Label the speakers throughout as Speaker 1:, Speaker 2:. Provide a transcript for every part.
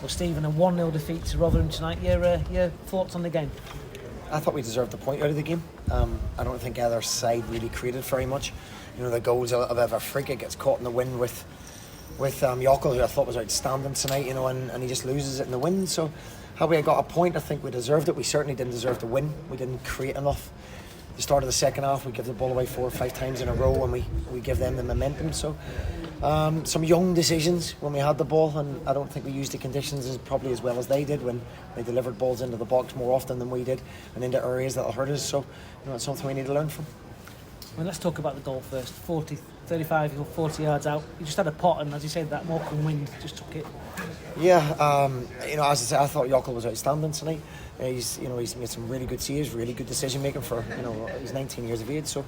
Speaker 1: Well, Stephen, a 1-0 defeat to Rotherham tonight. Your thoughts on the game?
Speaker 2: I thought we deserved the point out of the game. I don't think either side really created very much. The goals, a bit of a free kick gets caught in the wind with Yockel, who I thought was outstanding tonight, and he just loses it in the wind. So had we got a point, I think we deserved it. We certainly didn't deserve to win. We didn't create enough. The start of the second half, we give the ball away 4 or 5 times in a row, and we give them the momentum. So some young decisions when we had the ball, and I don't think we used the conditions probably as well as they did when they delivered balls into the box more often than we did, and into areas that'll hurt us. So it's something we need to learn from.
Speaker 1: Well, let's talk about the goal first. 35 or 40 yards out. You just had a pot, and as you said, that Morecambe wind just took it.
Speaker 2: Yeah, as I said, I thought Yockel was outstanding tonight. He's made some really good saves, really good decision making for he's 19 years of age. So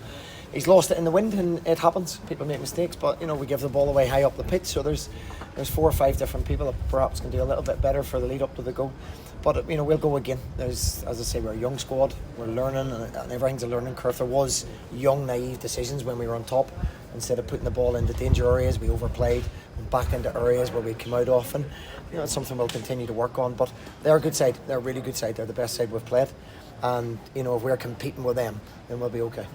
Speaker 2: he's lost it in the wind, and it happens. People make mistakes, but we give the ball away high up the pitch. So there's 4 or 5 different people that perhaps can do a little bit better for the lead up to the goal. But we'll go again. As I say, we're a young squad. We're learning, and everything's a learning curve. There was young, naive decisions when we were on top. Instead of putting the ball into danger areas, we overplayed and back into areas where we came out off, and it's something we'll continue to work on. But they're a good side. They're a really good side. They're the best side we've played, and if we're competing with them, then we'll be okay.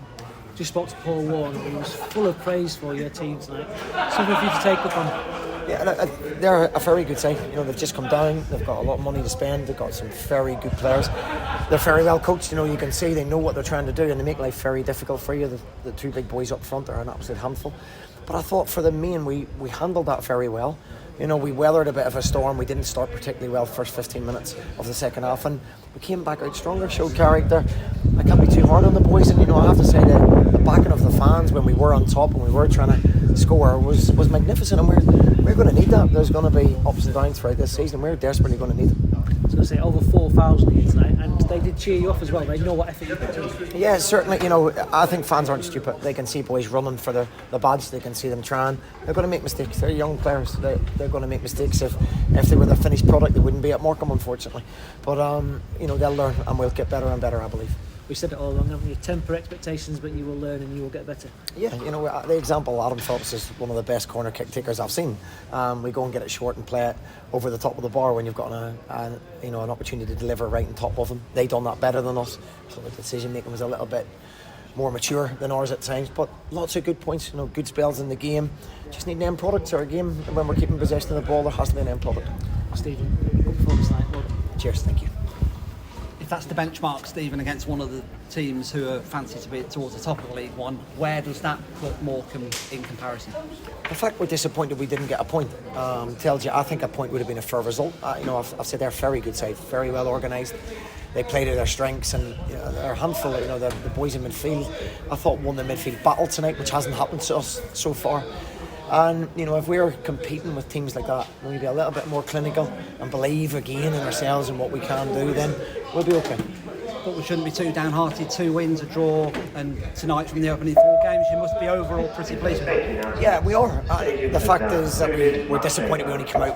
Speaker 1: Just spoke to Paul Warren, who was full of praise for your team tonight. Something for you to take up on.
Speaker 2: Yeah, they're a very good side. They've just come down. They've got a lot of money to spend. They've got some very good players. They're very well coached. You can see they know what they're trying to do, and they make life very difficult for you. The 2 big boys up front are an absolute handful. But I thought for the main, we handled that very well. We weathered a bit of a storm. We didn't start particularly well first 15 minutes of the second half, and we came back out stronger, showed character. I can't be too hard on the boys, and I have to say the backing of the fans when we were on top and we were trying to score was magnificent, and we're going to need that. There's going to be ups and downs throughout this season. We're desperately going to need it.
Speaker 1: I was going to say over 4,000 here tonight, and they did cheer you off as well. They know what effort you put in.
Speaker 2: Yeah, certainly. I think fans aren't stupid. They can see boys running for the badge. They can see them trying. They're going to make mistakes. They're young players. They're going to make mistakes. If they were the finished product, they wouldn't be at Morecambe, unfortunately. But they'll learn, and we'll get better and better, I believe.
Speaker 1: We said it all along, haven't we? Temper expectations, but you will learn and you will get better.
Speaker 2: Yeah, the example, Adam Phillips is one of the best corner kick takers I've seen. We go and get it short and play it over the top of the bar when you've got an opportunity to deliver right on top of them. They done that better than us, so the decision making was a little bit more mature than ours at times. But lots of good points, good spells in the game. Just need an end product to our game, and when we're keeping possession of the ball, there has to be an end product.
Speaker 1: Stephen, good performance tonight. Well,
Speaker 2: cheers, thank you.
Speaker 3: If that's the benchmark, Stephen, against one of the teams who are fancy to be towards the top of League One, where does that put Morecambe in comparison?
Speaker 2: The fact we're disappointed we didn't get a point tells you I think a point would have been a fair result. I've said they're a very good side, very well organised. They play to their strengths, and they're a handful. The boys in midfield, I thought, won the midfield battle tonight, which hasn't happened to us so far. And if we're competing with teams like that, we'll be a little bit more clinical and believe again in ourselves and what we can do, then we'll be okay.
Speaker 3: But we shouldn't be too downhearted. 2 wins, a draw, and tonight from the opening 4 games, you must be overall pretty pleased with that.
Speaker 2: Yeah, we are. The fact is that we're disappointed we only come out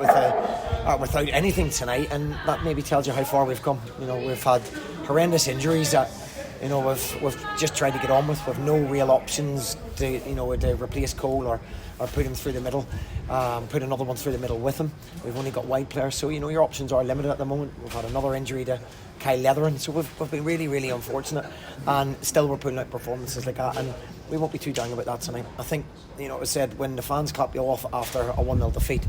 Speaker 2: without anything tonight, and that maybe tells you how far we've come. We've had horrendous injuries that we've just tried to get on with no real options to replace Cole or put him through the middle, put another one through the middle with him. We've only got wide players, so your options are limited at the moment. We've had another injury to Kyle Leatherin, so we've been really, really unfortunate, and still we're putting out performances like that, and we won't be too down about that tonight. I think it was said, when the fans clap you off after a 1-0 defeat,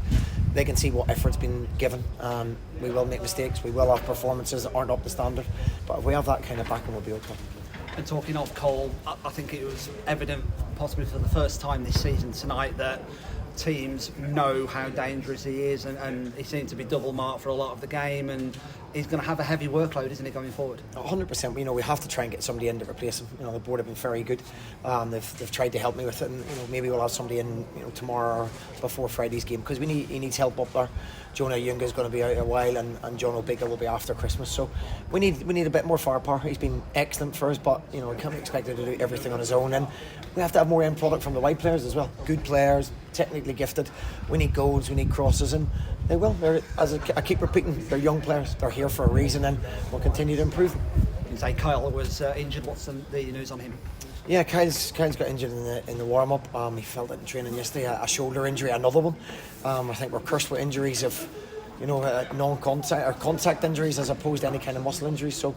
Speaker 2: they can see what effort's been given, and we will make mistakes, we will have performances that aren't up to standard, but if we have that kind of backing, we'll be okay.
Speaker 3: And talking of Cole, I think it was evident, possibly for the first time this season tonight, that teams know how dangerous he is, and he seemed to be double marked for a lot of the game, and he's going to have a heavy workload, isn't he, going forward?
Speaker 2: 100%. We have to try and get somebody in to replace him. The board have been very good. They've tried to help me with it, and maybe we'll have somebody in tomorrow or before Friday's game, because he needs help up there. Jonah Younga is going to be out a while, and John O'Baker will be after Christmas, so we need a bit more firepower. He's been excellent for us, but we can't be expected to do everything on his own, and we have to have more end product from the wide players as well. Good players, technically gifted. We need goals, we need crosses, and they will. I keep repeating, they're young players. They're here for a reason, and we'll continue to improve them.
Speaker 3: You say Kyle was injured. What's the news on him?
Speaker 2: Yeah, Kyle's got injured in the warm-up. He felt it in training yesterday, a shoulder injury, another one. I think we're cursed with injuries of non-contact or contact injuries as opposed to any kind of muscle injuries. So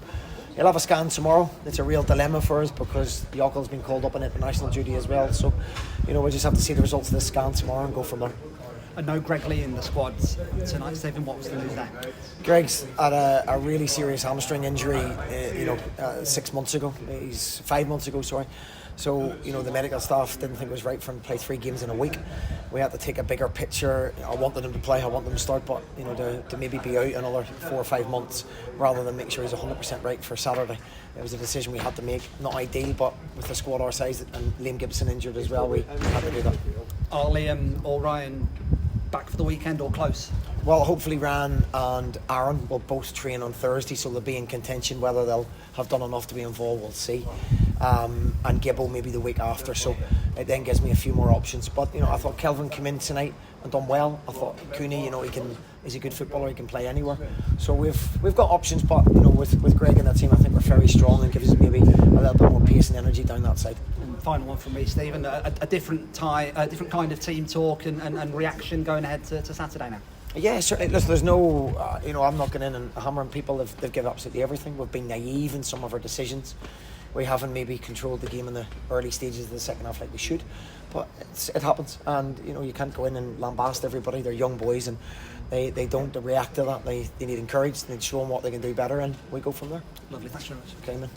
Speaker 2: he'll have a scan tomorrow. It's a real dilemma for us because Yokel's been called up on international duty as well. So we'll just have to see the results of the scan tomorrow and go from there.
Speaker 3: I know Greg Lee in the squad tonight. Stephen, what was the news there?
Speaker 2: Greg's had a really serious hamstring injury 6 months ago. 5 months ago, sorry. So, the medical staff didn't think it was right for him to play 3 games in a week. We had to take a bigger picture. I wanted him to play, I want him to start, but, to maybe be out another 4 or 5 months rather than make sure he's 100% right for Saturday. It was a decision we had to make. Not ideal, but with the squad our size and Liam Gibson injured as well, we had to do that.
Speaker 3: Are Liam or Ryan back for the weekend or close?
Speaker 2: Well, hopefully Ryan and Aaron will both train on Thursday, so they'll be in contention. Whether they'll have done enough to be involved, we'll see. And Gibbo maybe the week after, so it then gives me a few more options. But I thought Kelvin came in tonight and done well. I thought Cooney, he's a good footballer, he can play anywhere. So we've got options, but with Greg and that team, I think we're very strong and gives us maybe a little bit more pace and energy down that side.
Speaker 3: And final one from me, Stephen. A different kind of team talk and reaction going ahead to Saturday now.
Speaker 2: Yeah, certainly. Listen, there's no, I'm not going in and hammering people. They've given absolutely everything. We've been naive in some of our decisions. We haven't maybe controlled the game in the early stages of the second half like we should. But it happens. And, you can't go in and lambast everybody. They're young boys and they don't react to that. They need encouraged. They need to show them what they can do better and we go from there.
Speaker 3: Lovely. Thanks very much.
Speaker 2: Okay, man.